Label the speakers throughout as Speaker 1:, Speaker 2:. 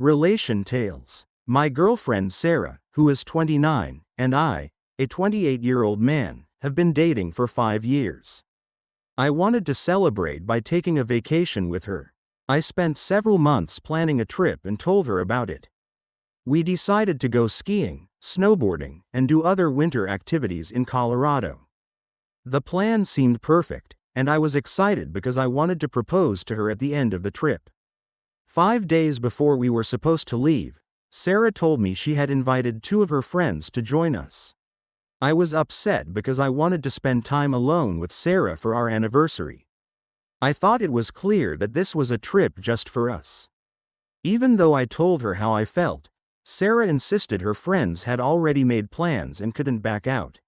Speaker 1: Relation Tales. My girlfriend Sarah, who is 29, and I, a 28-year-old man, have been dating for 5 years. I wanted to celebrate by taking a vacation with her. I spent several months planning a trip and told her about it. We decided to go skiing, snowboarding, and do other winter activities in Colorado. The plan seemed perfect, and I was excited because I wanted to propose to her at the end of the trip. 5 days before we were supposed to leave, Sarah told me she had invited 2 of her friends to join us. I was upset because I wanted to spend time alone with Sarah for our anniversary. I thought it was clear that this was a trip just for us. Even though I told her how I felt, Sarah insisted her friends had already made plans and couldn't back out.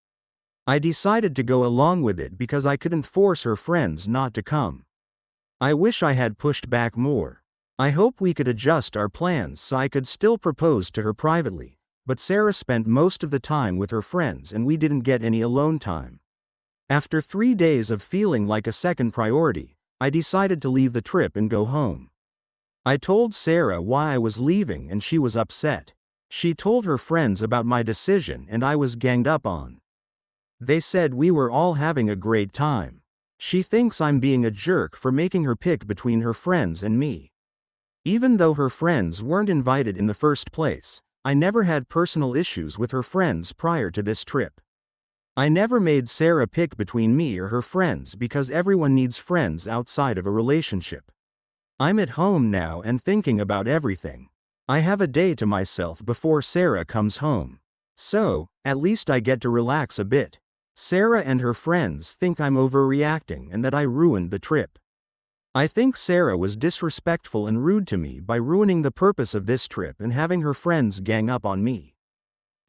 Speaker 1: I decided to go along with it because I couldn't force her friends not to come. I wish I had pushed back more. I hope we could adjust our plans so I could still propose to her privately, but Sarah spent most of the time with her friends and we didn't get any alone time. After 3 days of feeling like a second priority, I decided to leave the trip and go home. I told Sarah why I was leaving and she was upset. She told her friends about my decision and I was ganged up on. They said we were all having a great time. She thinks I'm being a jerk for making her pick between her friends and me. Even though her friends weren't invited in the first place, I never had personal issues with her friends prior to this trip. I never made Sarah pick between me or her friends because everyone needs friends outside of a relationship. I'm at home now and thinking about everything. I have a day to myself before Sarah comes home. So, at least I get to relax a bit. Sarah and her friends think I'm overreacting and that I ruined the trip. I think Sarah was disrespectful and rude to me by ruining the purpose of this trip and having her friends gang up on me.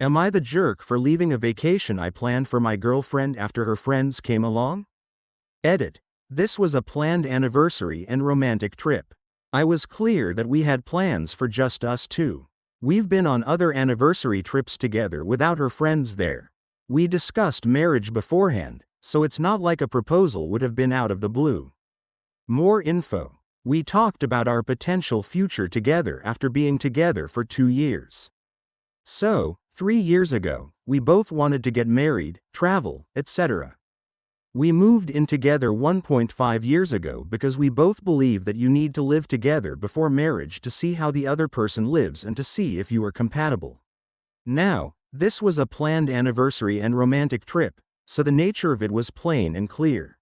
Speaker 1: Am I the jerk for leaving a vacation I planned for my girlfriend after her friends came along? Edit. This was a planned anniversary and romantic trip. I was clear that we had plans for just us two. We've been on other anniversary trips together without her friends there. We discussed marriage beforehand, so it's not like a proposal would have been out of the blue. More info. We talked about our potential future together after being together for 2 years. So, 3 years ago, we both wanted to get married, travel, etc. We moved in together 1.5 years ago because we both believe that you need to live together before marriage to see how the other person lives and to see if you are compatible. Now, this was a planned anniversary and romantic trip, so the nature of it was plain and clear.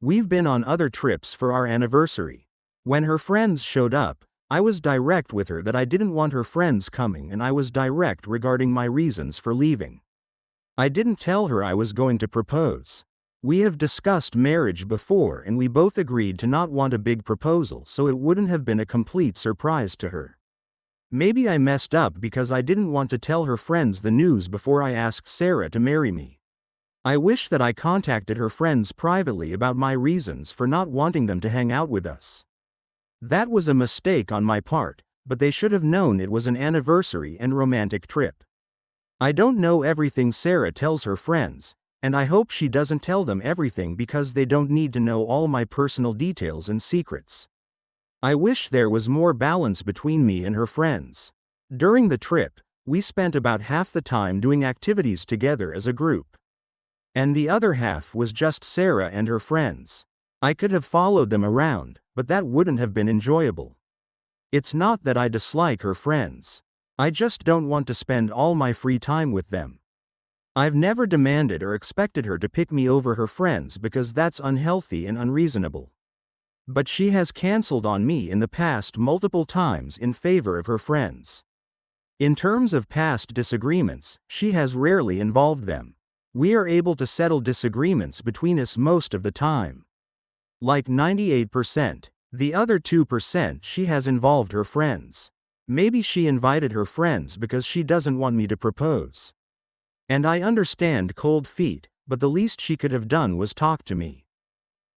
Speaker 1: We've been on other trips for our anniversary. When her friends showed up, I was direct with her that I didn't want her friends coming and I was direct regarding my reasons for leaving. I didn't tell her I was going to propose. We have discussed marriage before and we both agreed to not want a big proposal so it wouldn't have been a complete surprise to her. Maybe I messed up because I didn't want to tell her friends the news before I asked Sarah to marry me. I wish that I contacted her friends privately about my reasons for not wanting them to hang out with us. That was a mistake on my part, but they should have known it was an anniversary and romantic trip. I don't know everything Sarah tells her friends, and I hope she doesn't tell them everything because they don't need to know all my personal details and secrets. I wish there was more balance between me and her friends. During the trip, we spent about half the time doing activities together as a group. And the other half was just Sarah and her friends. I could have followed them around, but that wouldn't have been enjoyable. It's not that I dislike her friends. I just don't want to spend all my free time with them. I've never demanded or expected her to pick me over her friends because that's unhealthy and unreasonable. But she has canceled on me in the past multiple times in favor of her friends. In terms of past disagreements, she has rarely involved them. We are able to settle disagreements between us most of the time. Like 98%. The other 2% she has involved her friends. Maybe she invited her friends because she doesn't want me to propose. And I understand cold feet, but the least she could have done was talk to me.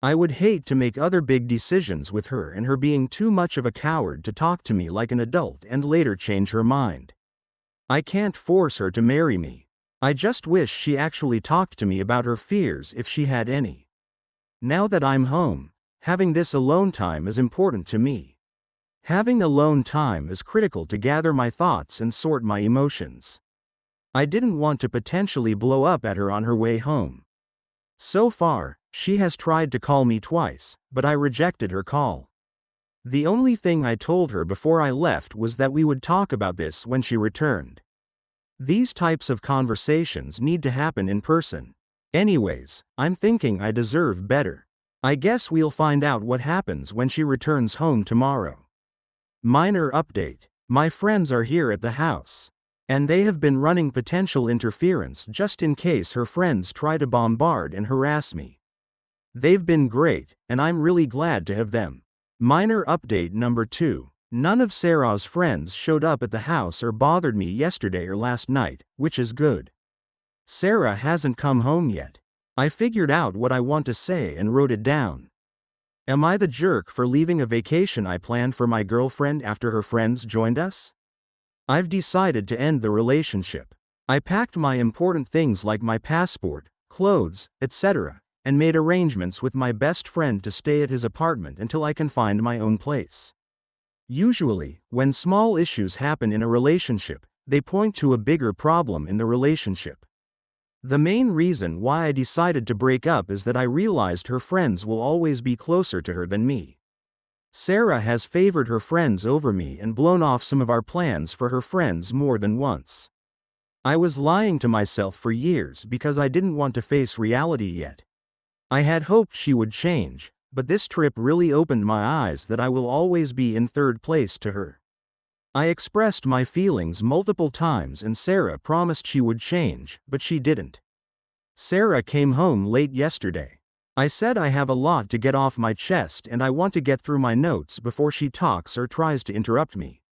Speaker 1: I would hate to make other big decisions with her and her being too much of a coward to talk to me like an adult and later change her mind. I can't force her to marry me. I just wish she actually talked to me about her fears if she had any. Now that I'm home, having this alone time is important to me. Having alone time is critical to gather my thoughts and sort my emotions. I didn't want to potentially blow up at her on her way home. So far, she has tried to call me twice, but I rejected her call. The only thing I told her before I left was that we would talk about this when she returned. These types of conversations need to happen in person. Anyways, I'm thinking I deserve better. I guess we'll find out what happens when she returns home tomorrow. Minor update. My friends are here at the house. And they have been running potential interference just in case her friends try to bombard and harass me. They've been great, and I'm really glad to have them. Minor update number 2. None of Sarah's friends showed up at the house or bothered me yesterday or last night, which is good. Sarah hasn't come home yet. I figured out what I want to say and wrote it down. Am I the jerk for leaving a vacation I planned for my girlfriend after her friends joined us? I've decided to end the relationship. I packed my important things like my passport, clothes, etc., and made arrangements with my best friend to stay at his apartment until I can find my own place. Usually, when small issues happen in a relationship, they point to a bigger problem in the relationship. The main reason why I decided to break up is that I realized her friends will always be closer to her than me. Sarah has favored her friends over me and blown off some of our plans for her friends more than once. I was lying to myself for years because I didn't want to face reality yet. I had hoped she would change, but this trip really opened my eyes that I will always be in third place to her. I expressed my feelings multiple times and Sarah promised she would change, but she didn't. Sarah came home late yesterday. I said I have a lot to get off my chest and I want to get through my notes before she talks or tries to interrupt me.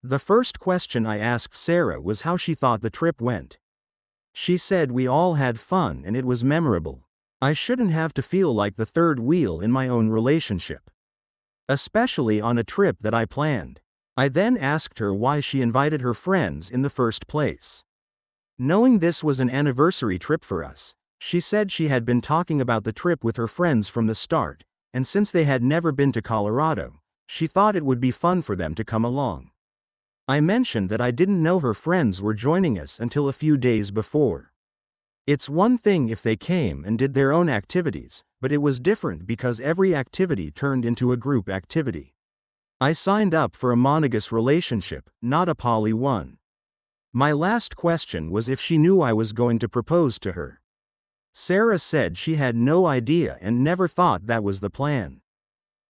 Speaker 1: The first question I asked Sarah was how she thought the trip went. She said we all had fun and it was memorable. I shouldn't have to feel like the third wheel in my own relationship. Especially on a trip that I planned. I then asked her why she invited her friends in the first place. Knowing this was an anniversary trip for us, she said she had been talking about the trip with her friends from the start, and since they had never been to Colorado, she thought it would be fun for them to come along. I mentioned that I didn't know her friends were joining us until a few days before. It's one thing if they came and did their own activities, but it was different because every activity turned into a group activity. I signed up for a monogamous relationship, not a poly one. My last question was if she knew I was going to propose to her. Sarah said she had no idea and never thought that was the plan.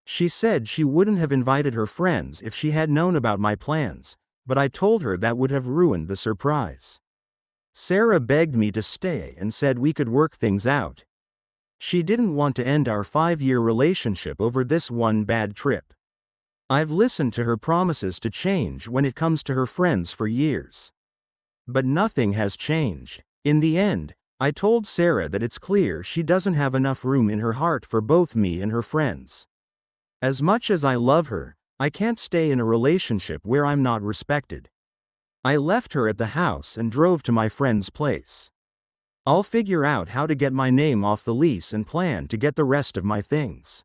Speaker 1: She said she wouldn't have invited her friends if she had known about my plans, but I told her that would have ruined the surprise. Sarah begged me to stay and said we could work things out. She didn't want to end our 5-year relationship over this one bad trip. I've listened to her promises to change when it comes to her friends for years. But nothing has changed. In the end, I told Sarah that it's clear she doesn't have enough room in her heart for both me and her friends. As much as I love her, I can't stay in a relationship where I'm not respected. I left her at the house and drove to my friend's place. I'll figure out how to get my name off the lease and plan to get the rest of my things.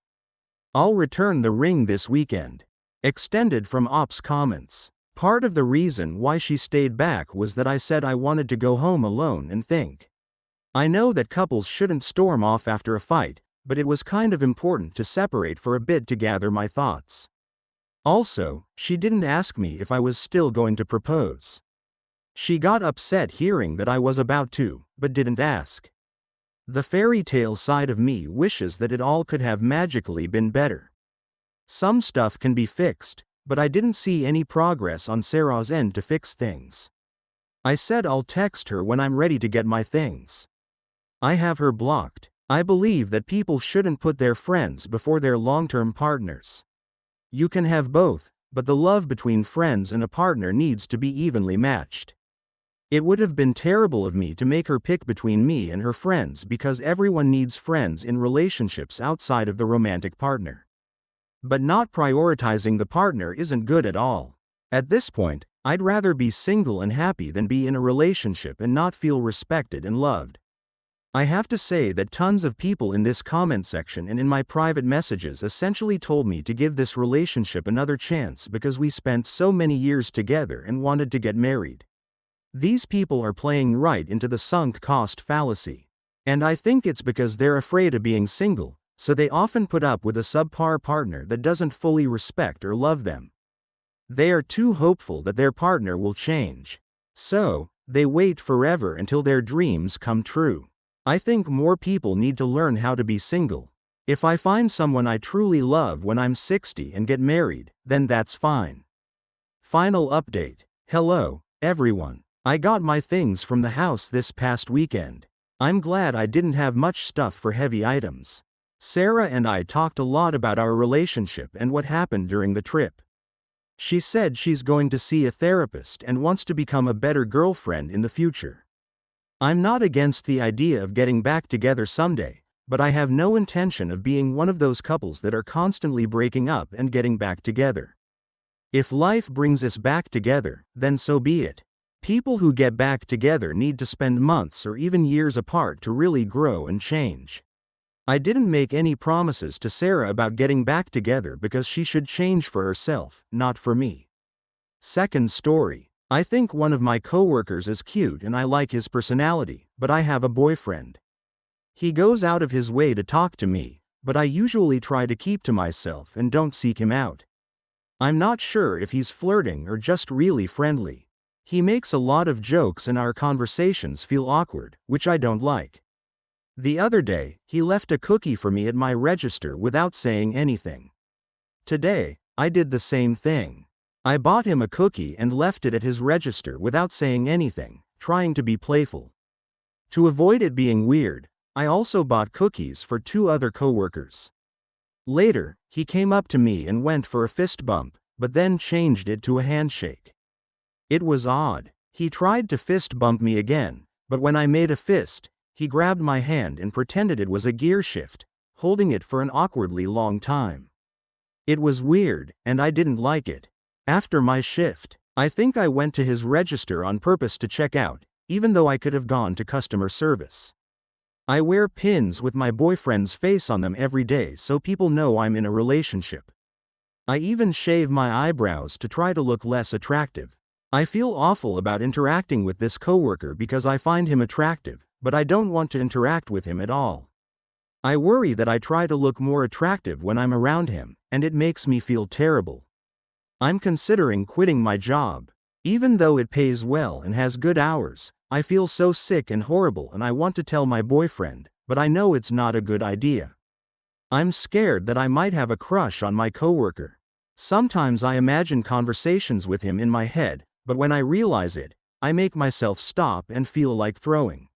Speaker 1: I'll return the ring this weekend. Extended from Ops comments. Part of the reason why she stayed back was that I said I wanted to go home alone and think. I know that couples shouldn't storm off after a fight, but it was kind of important to separate for a bit to gather my thoughts. Also, she didn't ask me if I was still going to propose. She got upset hearing that I was about to, but didn't ask. The fairy tale side of me wishes that it all could have magically been better. Some stuff can be fixed, but I didn't see any progress on Sarah's end to fix things. I said I'll text her when I'm ready to get my things. I have her blocked. I believe that people shouldn't put their friends before their long-term partners. You can have both, but the love between friends and a partner needs to be evenly matched. It would have been terrible of me to make her pick between me and her friends because everyone needs friends in relationships outside of the romantic partner. But not prioritizing the partner isn't good at all. At this point, I'd rather be single and happy than be in a relationship and not feel respected and loved. I have to say that tons of people in this comment section and in my private messages essentially told me to give this relationship another chance because we spent so many years together and wanted to get married. These people are playing right into the sunk cost fallacy. And I think it's because they're afraid of being single, so they often put up with a subpar partner that doesn't fully respect or love them. They are too hopeful that their partner will change. So, they wait forever until their dreams come true. I think more people need to learn how to be single. If I find someone I truly love when I'm 60 and get married, then that's fine. Final update. Hello, everyone. I got my things from the house this past weekend. I'm glad I didn't have much stuff for heavy items. Sarah and I talked a lot about our relationship and what happened during the trip. She said she's going to see a therapist and wants to become a better girlfriend in the future. I'm not against the idea of getting back together someday, but I have no intention of being one of those couples that are constantly breaking up and getting back together. If life brings us back together, then so be it. People who get back together need to spend months or even years apart to really grow and change. I didn't make any promises to Sarah about getting back together because she should change for herself, not for me. Second story. I think one of my coworkers is cute and I like his personality, but I have a boyfriend. He goes out of his way to talk to me, but I usually try to keep to myself and don't seek him out. I'm not sure if he's flirting or just really friendly. He makes a lot of jokes and our conversations feel awkward, which I don't like. The other day, he left a cookie for me at my register without saying anything. Today, I did the same thing. I bought him a cookie and left it at his register without saying anything, trying to be playful. To avoid it being weird, I also bought cookies for 2 other coworkers. Later, he came up to me and went for a fist bump, but then changed it to a handshake. It was odd. He tried to fist bump me again, but when I made a fist, he grabbed my hand and pretended it was a gear shift, holding it for an awkwardly long time. It was weird, and I didn't like it. After my shift, I think I went to his register on purpose to check out, even though I could have gone to customer service. I wear pins with my boyfriend's face on them every day so people know I'm in a relationship. I even shave my eyebrows to try to look less attractive. I feel awful about interacting with this coworker because I find him attractive, but I don't want to interact with him at all. I worry that I try to look more attractive when I'm around him, and it makes me feel terrible. I'm considering quitting my job. Even though it pays well and has good hours, I feel so sick and horrible and I want to tell my boyfriend, but I know it's not a good idea. I'm scared that I might have a crush on my coworker. Sometimes I imagine conversations with him in my head, but when I realize it, I make myself stop and feel like throwing.